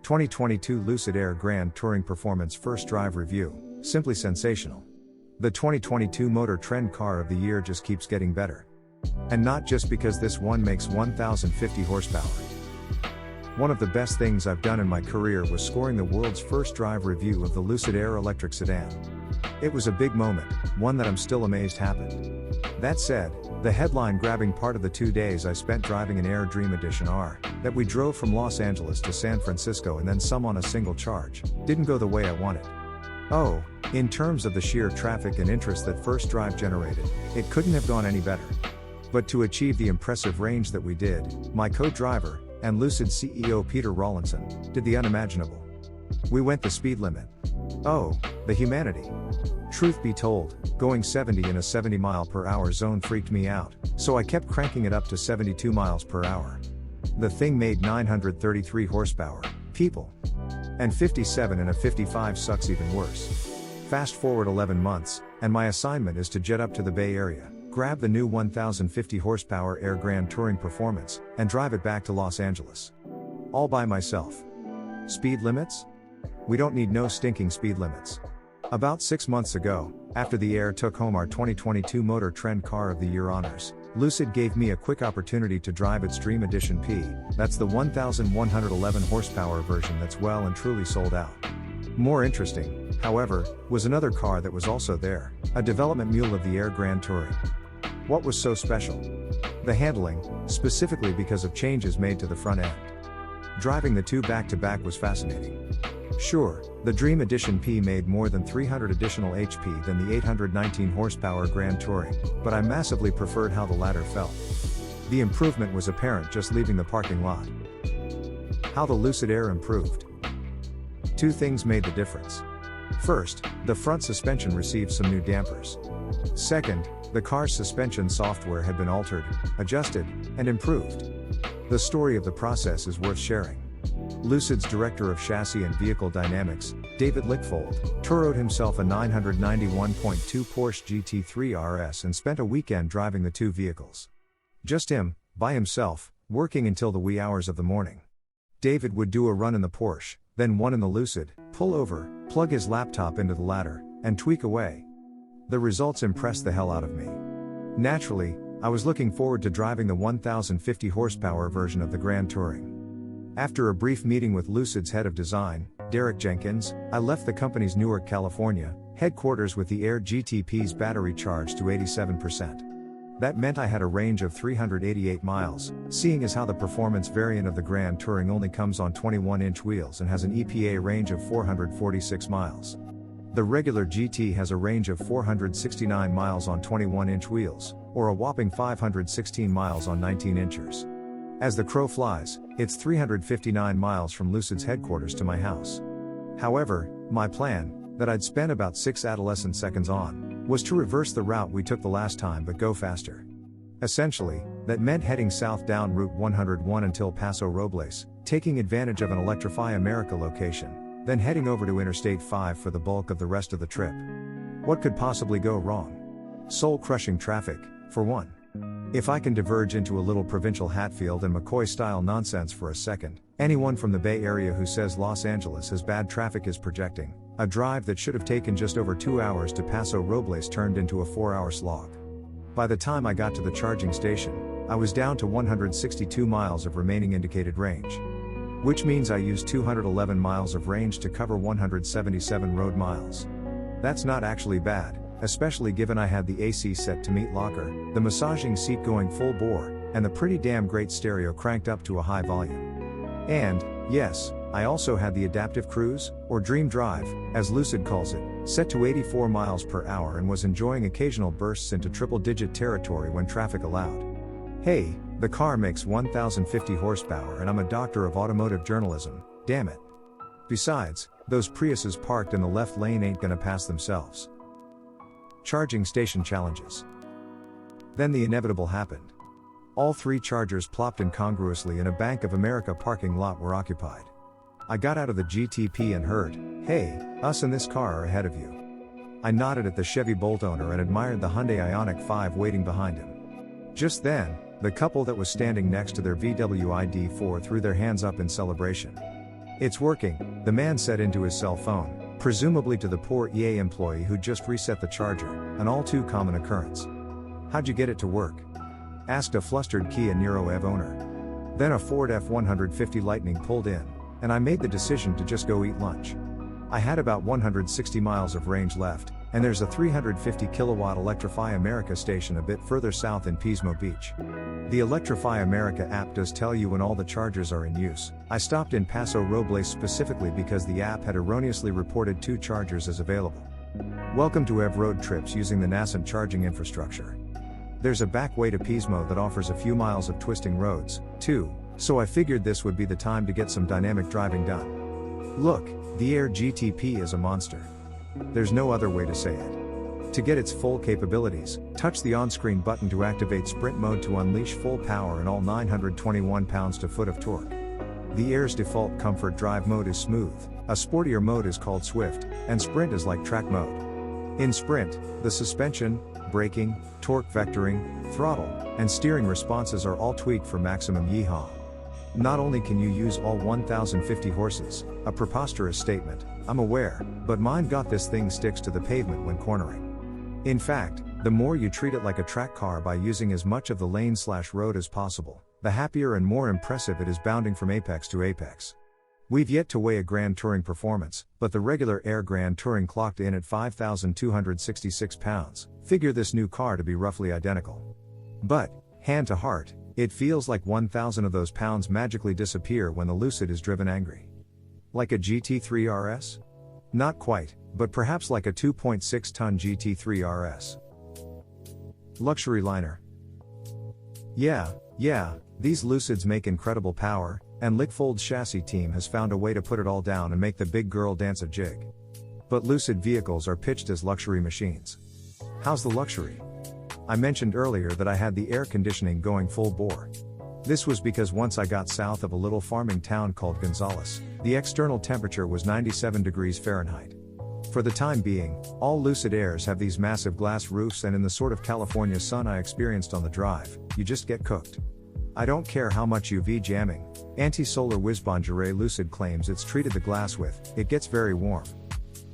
2022 Lucid Air Grand Touring Performance First Drive Review, simply sensational. The 2022 Motor Trend Car of the Year just keeps getting better. And not just because this one makes 1050 horsepower. One of the best things I've done in my career was scoring the world's first drive review of the Lucid Air electric sedan. It was a big moment, one that I'm still amazed happened. That said, the headline-grabbing part of the 2 days I spent driving an Air Dream Edition R, that we drove from Los Angeles to San Francisco and then some on a single charge, didn't go the way I wanted. Oh, in terms of the sheer traffic and interest that first drive generated, it couldn't have gone any better. But to achieve the impressive range that we did, my co-driver, and Lucid CEO Peter Rawlinson, did the unimaginable. We went the speed limit. Oh, the humanity. Truth be told, going 70 in a 70-mile-per-hour zone freaked me out, so I kept cranking it up to 72 miles per hour. The thing made 933 horsepower, people. And 57 in a 55 sucks even worse. Fast forward 11 months, and my assignment is to jet up to the Bay Area, grab the new 1050 horsepower Air Grand Touring Performance, and drive it back to Los Angeles. All by myself. Speed limits? We don't need no stinking speed limits. About 6 months ago, after the Air took home our 2022 Motor Trend Car of the Year honors, Lucid gave me a quick opportunity to drive its Dream Edition P, that's the 1111 horsepower version that's well and truly sold out. More interesting, however, was another car that was also there, a development mule of the Air Grand Touring. What was so special? The handling, specifically because of changes made to the front end. Driving the two back-to-back was fascinating. Sure, the Dream Edition P made more than 300 additional HP than the 819 horsepower Grand Touring, but I massively preferred how the latter felt. The improvement was apparent just leaving the parking lot. How the Lucid Air improved. Two things made the difference. First, the front suspension received some new dampers. Second, the car's suspension software had been altered, adjusted, and improved. The story of the process is worth sharing. Lucid's Director of Chassis and Vehicle Dynamics, David Lickfold, toured himself a 991.2 Porsche GT3 RS and spent a weekend driving the two vehicles. Just him, by himself, working until the wee hours of the morning. David would do a run in the Porsche, then one in the Lucid, pull over, plug his laptop into the latter, and tweak away. The results impressed the hell out of me. Naturally, I was looking forward to driving the 1050 horsepower version of the Grand Touring. After a brief meeting with Lucid's head of design, Derek Jenkins, I left the company's Newark, California, headquarters with the Air GTP's battery charged to 87%. That meant I had a range of 388 miles, seeing as how the performance variant of the Grand Touring only comes on 21-inch wheels and has an EPA range of 446 miles. The regular GT has a range of 469 miles on 21-inch wheels, or a whopping 516 miles on 19-inchers. As the crow flies, it's 359 miles from Lucid's headquarters to my house. However, my plan, that I'd spent about 6 adolescent seconds on, was to reverse the route we took the last time but go faster. Essentially, that meant heading south down Route 101 until Paso Robles, taking advantage of an Electrify America location, then heading over to Interstate 5 for the bulk of the rest of the trip. What could possibly go wrong? Soul-crushing traffic, for one. If I can diverge into a little provincial Hatfield and McCoy-style nonsense for a second, anyone from the Bay Area who says Los Angeles has bad traffic is projecting. A drive that should have taken just over 2 hours to Paso Robles turned into a 4-hour slog. By the time I got to the charging station, I was down to 162 miles of remaining indicated range. Which means I used 211 miles of range to cover 177 road miles. That's not actually bad, especially given I had the AC set to meet locker, the massaging seat going full bore, and the pretty damn great stereo cranked up to a high volume. And, yes, I also had the adaptive cruise, or Dream Drive, as Lucid calls it, set to 84 miles per hour and was enjoying occasional bursts into triple-digit territory when traffic allowed. Hey, the car makes 1050 horsepower and I'm a doctor of automotive journalism, damn it. Besides, those Priuses parked in the left lane ain't gonna pass themselves. Charging station challenges. Then the inevitable happened. All 3 chargers plopped incongruously in a Bank of America parking lot were occupied. I got out of the GTP and heard, "Hey, us and this car are ahead of you." I nodded at the Chevy Bolt owner and admired the Hyundai Ioniq 5 waiting behind him. Just then, the couple that was standing next to their VW ID4 threw their hands up in celebration. "It's working," the man said into his cell phone, presumably to the poor EA employee who'd just reset the charger, an all too common occurrence. "How'd you get it to work?" asked a flustered Kia Niro EV owner. Then a Ford F-150 Lightning pulled in, and I made the decision to just go eat lunch. I had about 160 miles of range left, and there's a 350 kilowatt Electrify America station a bit further south in Pismo Beach. The Electrify America app does tell you when all the chargers are in use. I stopped in Paso Robles specifically because the app had erroneously reported 2 chargers as available. Welcome to EV road trips using the nascent charging infrastructure. There's a back way to Pismo that offers a few miles of twisting roads, too, so I figured this would be the time to get some dynamic driving done. Look, the Air GTP is a monster. There's no other way to say it. To get its full capabilities, touch the on-screen button to activate sprint mode to unleash full power and all 921 pounds-to-foot of torque. The Air's default comfort drive mode is smooth, a sportier mode is called Swift, and sprint is like track mode. In sprint, the suspension, braking, torque vectoring, throttle, and steering responses are all tweaked for maximum yeehaw. Not only can you use all 1050 horses, a preposterous statement, I'm aware, but mine got this thing sticks to the pavement when cornering. In fact, the more you treat it like a track car by using as much of the lane/road as possible, the happier and more impressive it is bounding from apex to apex. We've yet to weigh a Grand Touring performance, but the regular Air Grand Touring clocked in at 5,266 pounds, figure this new car to be roughly identical. But, hand to heart, it feels like 1,000 of those pounds magically disappear when the Lucid is driven angry. Like a GT3 RS? Not quite, but perhaps like a 2.6-ton GT3 RS. Luxury liner. Yeah, these Lucids make incredible power, and Lickfold's chassis team has found a way to put it all down and make the big girl dance a jig. But Lucid vehicles are pitched as luxury machines. How's the luxury? I mentioned earlier that I had the air conditioning going full bore. This was because once I got south of a little farming town called Gonzales, the external temperature was 97 degrees Fahrenheit. For the time being, all Lucid Airs have these massive glass roofs, and in the sort of California sun I experienced on the drive, you just get cooked. I don't care how much UV jamming, anti-solar whiz-bonjour Lucid claims it's treated the glass with, it gets very warm.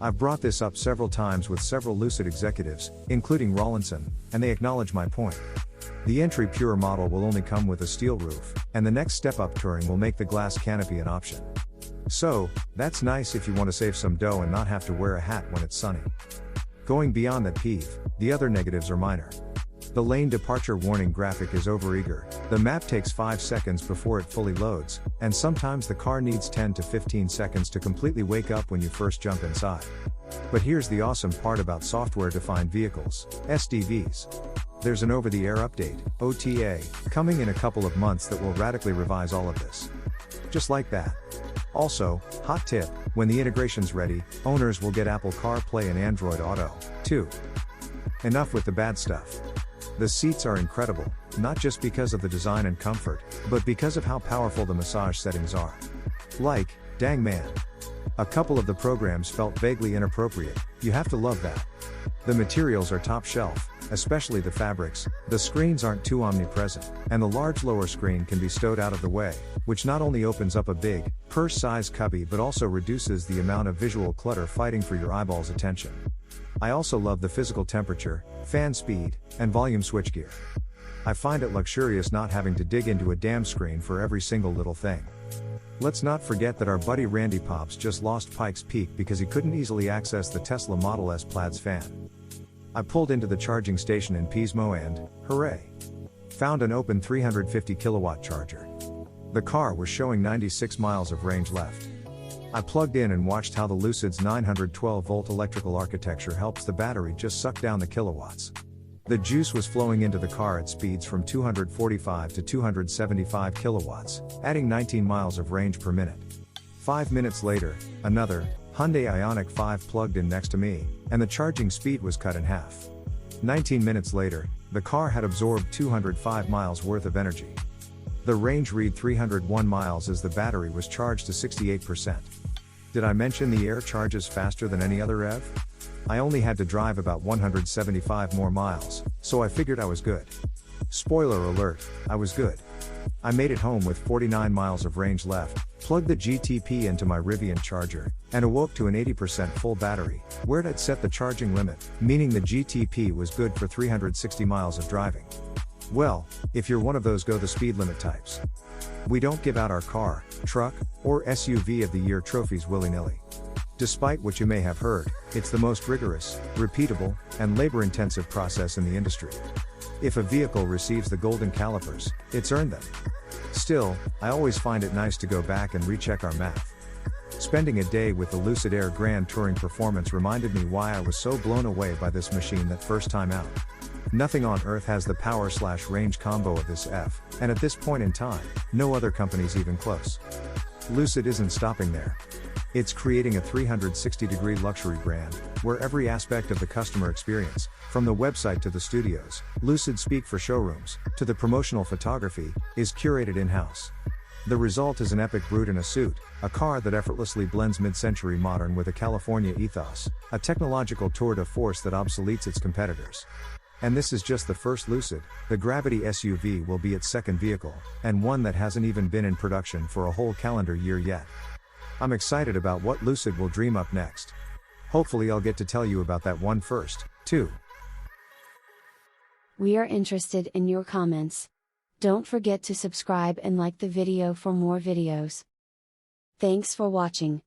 I've brought this up several times with several Lucid executives, including Rawlinson, and they acknowledge my point. The entry Pure model will only come with a steel roof, and the next step up Touring will make the glass canopy an option. So, that's nice if you want to save some dough and not have to wear a hat when it's sunny. Going beyond that peeve, the other negatives are minor. The lane departure warning graphic is overeager, the map takes 5 seconds before it fully loads, and sometimes the car needs 10 to 15 seconds to completely wake up when you first jump inside. But here's the awesome part about software-defined vehicles, SDVs. There's an over-the-air update, OTA, coming in a couple of months that will radically revise all of this. Just like that. Also, hot tip, when the integration's ready, owners will get Apple CarPlay and Android Auto, too. Enough with the bad stuff. The seats are incredible, not just because of the design and comfort, but because of how powerful the massage settings are. Like, dang man. A couple of the programs felt vaguely inappropriate, you have to love that. The materials are top shelf, especially the fabrics, the screens aren't too omnipresent, and the large lower screen can be stowed out of the way, which not only opens up a big, purse-sized cubby but also reduces the amount of visual clutter fighting for your eyeballs' attention. I also love the physical temperature, fan speed, and volume switchgear. I find it luxurious not having to dig into a damn screen for every single little thing. Let's not forget that our buddy Randy Pops just lost Pikes Peak because he couldn't easily access the Tesla Model S Plaid's fan. I pulled into the charging station in Pismo and, hooray! Found an open 350 kilowatt charger. The car was showing 96 miles of range left. I plugged in and watched how the Lucid's 912-volt electrical architecture helps the battery just suck down the kilowatts. The juice was flowing into the car at speeds from 245 to 275 kilowatts, adding 19 miles of range per minute. 5 minutes later, another Hyundai Ioniq 5 plugged in next to me, and the charging speed was cut in half. 19 minutes later, the car had absorbed 205 miles worth of energy. The range read 301 miles as the battery was charged to 68%. Did I mention the Air charges faster than any other EV? I only had to drive about 175 more miles, so I figured I was good. Spoiler alert, I was good. I made it home with 49 miles of range left, plugged the GTP into my Rivian charger, and awoke to an 80% full battery, where it had set the charging limit, meaning the GTP was good for 360 miles of driving. Well, if you're one of those go the speed limit types. We don't give out our car, truck, or SUV of the year trophies willy-nilly. Despite what you may have heard, it's the most rigorous, repeatable, and labor-intensive process in the industry. If a vehicle receives the golden calipers, it's earned them. Still, I always find it nice to go back and recheck our math. Spending a day with the Lucid Air Grand Touring Performance reminded me why I was so blown away by this machine that first time out. Nothing on earth has the power/range combo of this F, and at this point in time, no other company's even close. Lucid isn't stopping there. It's creating a 360-degree luxury brand, where every aspect of the customer experience, from the website to the studios, Lucid speak for showrooms, to the promotional photography, is curated in-house. The result is an epic brute in a suit, a car that effortlessly blends mid-century modern with a California ethos, a technological tour de force that obsoletes its competitors. And this is just the first Lucid. The Gravity SUV will be its second vehicle, and one that hasn't even been in production for a whole calendar year yet. I'm excited about what Lucid will dream up next. Hopefully I'll get to tell you about that one first, too. We are interested in your comments. Don't forget to subscribe and like the video for more videos. Thanks for watching.